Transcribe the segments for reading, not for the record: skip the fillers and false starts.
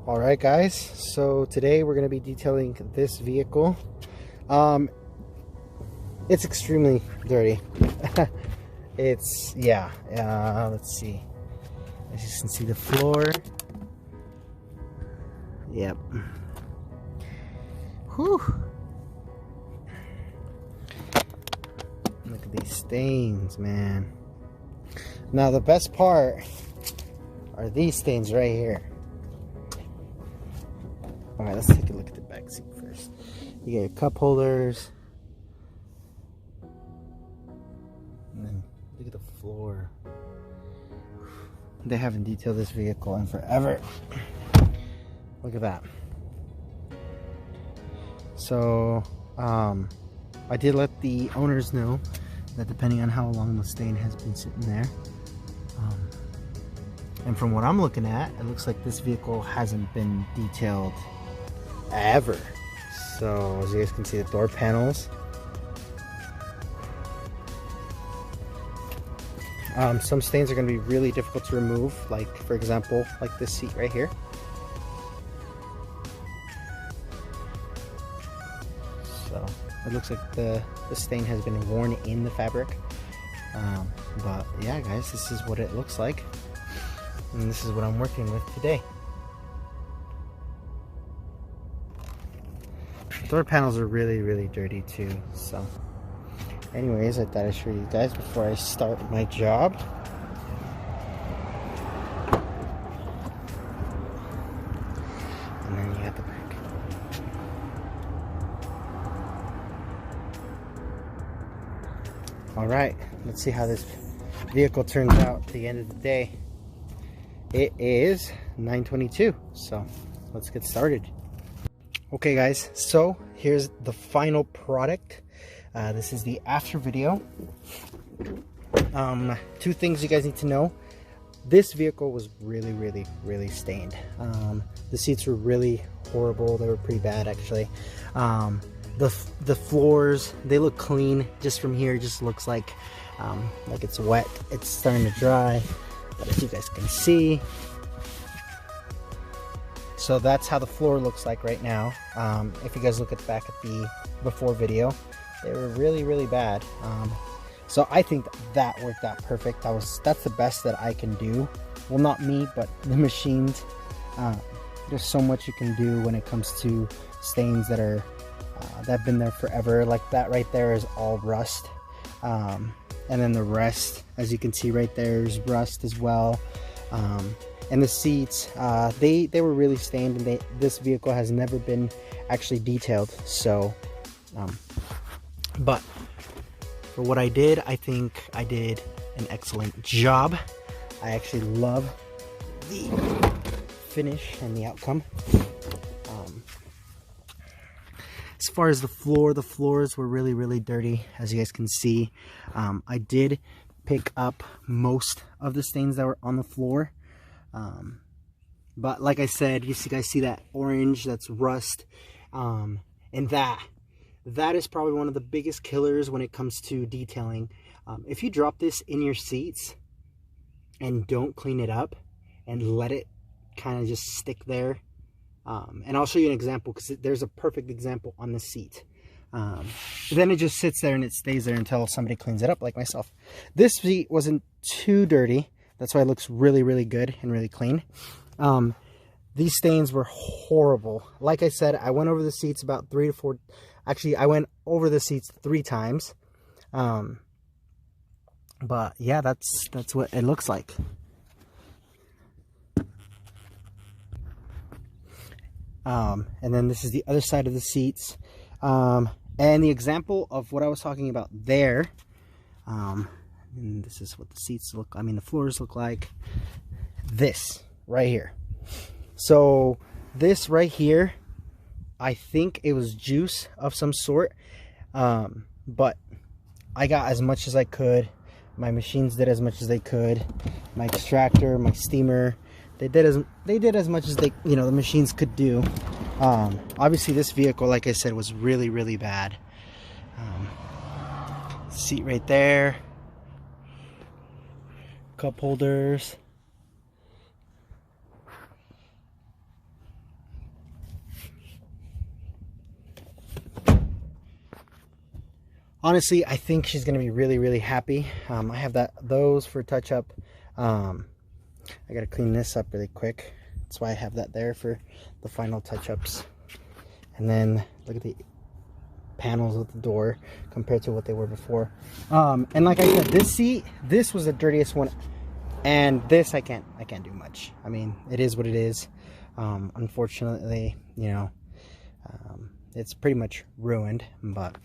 Alright guys, so today we're going to be detailing this vehicle. It's extremely dirty. Let's see. As you can see, the floor. Yep. Whew. Look at these stains, man. Now the best part are these stains right here. Alright, let's take a look at the back seat first. You get your cup holders. And then look at the floor. They haven't detailed this vehicle in forever. Look at that. So, I did let the owners know that depending on how long the stain has been sitting there. And from what I'm looking at, it looks like this vehicle hasn't been detailed ever. So as you guys can see, the door panels, some stains are going to be really difficult to remove, like for example like this seat right here. So it looks like the stain has been worn in the fabric, but yeah guys, this is what it looks like, and this is what I'm working with today. Door panels are really dirty too. So anyways, I thought I'd show you guys before I start my job. And then you got the back. Alright, let's see how this vehicle turns out at the end of the day. It is 9:22, so let's get started. Okay guys, so here's the final product. This is the after video. Two things you guys need to know. This vehicle was really stained. The seats were really horrible. They were pretty bad actually. The floors, they look clean. Just from here, it just looks like it's wet. It's starting to dry, but as you guys can see, so that's how the floor looks like right now. If you guys look back at the before video, they were really bad. So I think that worked out perfect. That's the best that I can do. Well, not me, but the machines. There's so much you can do when it comes to stains that have been there forever. Like that right there is all rust, and then the rest, as you can see right there, is rust as well. And the seats, they were really stained, and this vehicle has never been actually detailed. So, but for what I did, I think I did an excellent job. I actually love the finish and the outcome. As far as the floors were really dirty, as you guys can see. I did pick up most of the stains that were on the floor. But like I said, you guys see that orange, that's rust, and that is probably one of the biggest killers when it comes to detailing. If you drop this in your seats and don't clean it up and let it kind of just stick there, and I'll show you an example because there's a perfect example on the seat. Then it just sits there and it stays there until somebody cleans it up, like myself. This seat wasn't too dirty. That's why it looks really good and really clean. These stains were horrible. Like I said, I went over the seats about 3 to 4. Actually, I went over the seats 3 times. But yeah, that's what it looks like. And then this is the other side of the seats. And the example of what I was talking about there. And this is what the seats look, the floors look like. This right here. So this right here, I think it was juice of some sort. But I got as much as I could. My machines did as much as they could. My extractor, my steamer, they did as much as they, the machines could do. Obviously this vehicle, like I said, was really bad. Seat right there. Cup holders. honestly, I think she's going to be really, really happy. I have those for touch up. I got to clean this up really quick. That's why I have that there for the final touch ups. And then look at the panels of the door compared to what they were before. And like I said, this seat, this was the dirtiest one, and this I can't do much. I mean, it is what it is. Unfortunately, you know, it's pretty much ruined, but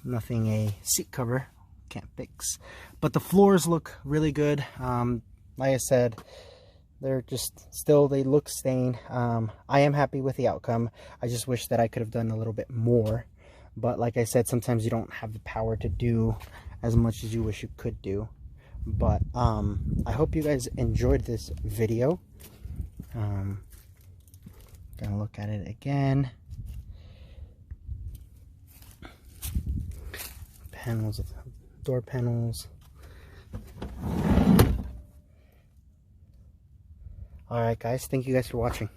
nothing a seat cover can't fix. But the floors look really good. Like I said, they're just still, they look stained. I am happy with the outcome. I just wish that I could have done a little bit more. But like I said, sometimes you don't have the power to do as much as you wish you could do. But I hope you guys enjoyed this video. Gonna look at it again. Panels of door panels. Alright guys, thank you guys for watching.